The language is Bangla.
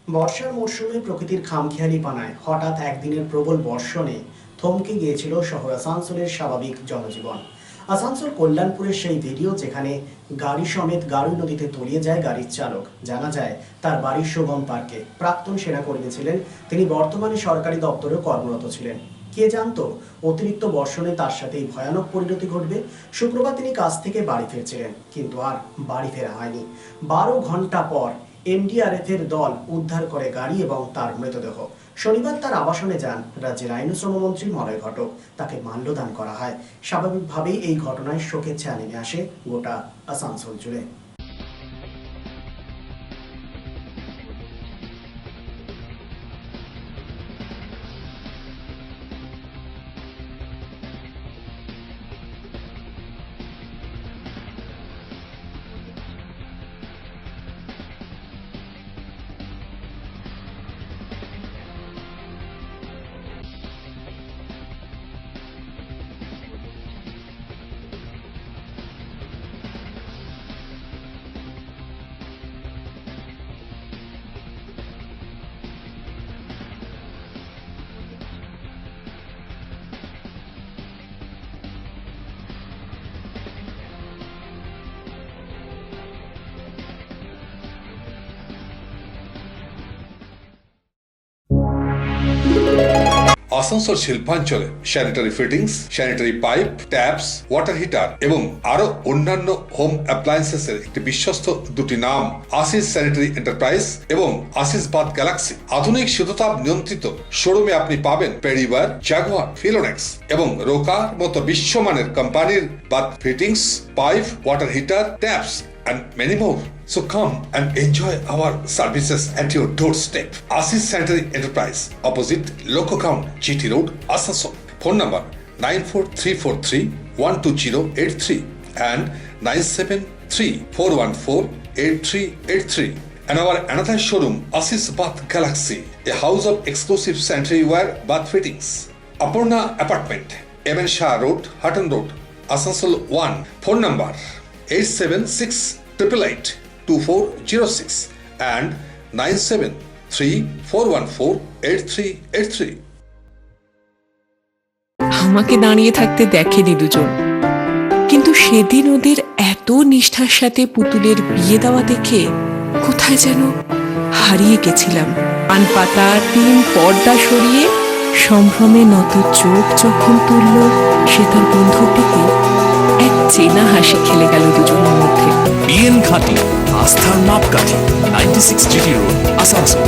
বর্ষার মরশুমে প্রকৃতির খামখেয়ালিপনায় হঠাৎ একদিনের প্রবল বর্ষণে থমকে গিয়েছিল শহর আসানসোলের স্বাভাবিক জনজীবন। আসানসোল কল্যাণপুরের সেই ভিডিও যেখানে গাড়ি সমেত গাড়ি নদীতে তলিয়ে যায় গাড়ির চালক। জানা যায় তার বাড়ির শোভম পার্কে প্রাক্তন সেনাকর্মী ছিলেন তিনি, বর্তমানে সরকারি দপ্তরে কর্মরত ছিলেন। কে জানতো অতিরিক্ত বর্ষণে তার সাথে এই ভয়ানক পরিণতি ঘটবে। শুক্রবার তিনি কাজ থেকে বাড়ি ফিরছিলেন, কিন্তু আর বাড়ি ফেরা হয়নি। 12 ঘন্টা পর এনডিআরএফ এর দল উদ্ধার করে গাড়ি এবং তার মৃতদেহ। শনিবার তার আবাসনে যান রাজ্যের আইন ও শ্রমমন্ত্রী মলয় ঘটক। তাকে মাল্যদান করা হয়। স্বাভাবিকভাবেই এই ঘটনায় শোকের ছায়া নেমে আসে গোটা আসানসোল জুড়ে। আসানসোল শিল্পাঞ্চলে sanitary fittings, sanitary pipe, taps, water heater এবং আরো অন্যান্য হোম অ্যাপ্লায়েন্সেসের একটি বিশ্বস্ত দুটি নাম আশিস স্যানিটারি এন্টারপ্রাইজ এবং আশিস বাথ গ্যালাক্সি। আধুনিক শীততাপ নিয়ন্ত্রিত শোরুমে আপনি পাবেন পেরিবার, জাগুয়ার, ফিলোনেক্স এবং রোকার মতো বিশ্বমানের কোম্পানির bath fittings, pipe, water heater, taps and many more. So come and enjoy our services at your doorstep. Asis Sanitary Enterprise, opposite Loco Ground, GT Road, Asansol. Phone number 94343-12083 and 973-414-8383. And our another showroom, Asis Bath Galaxy, a house of exclusive sanitary ware bath fittings. Apurna Apartment, MN Shah Road, Hutton Road, Asansol 1. Phone number 876-888-2406 and 973-414-8383. আমাকে দাঁড়িয়ে থাকতে দেখেনি দুজন, কিন্তু সেদিন ওদের এত নিষ্ঠার সাথে পুতুলের বিয়ে দেওয়া দেখে কোথায় যেন হারিয়ে গেছিলাম। পান পাতা টিন পর্দা সরিয়ে সম্ভ্রমে নত চোখ যখন তুলল সে তার বন্ধুর দিকে, এক চেনা হাসি খেলে গেল দুজনের মধ্যে। বিএন ঘাটি, আস্থার মাপকাঠি, 96 GT রোড, আসানসোল।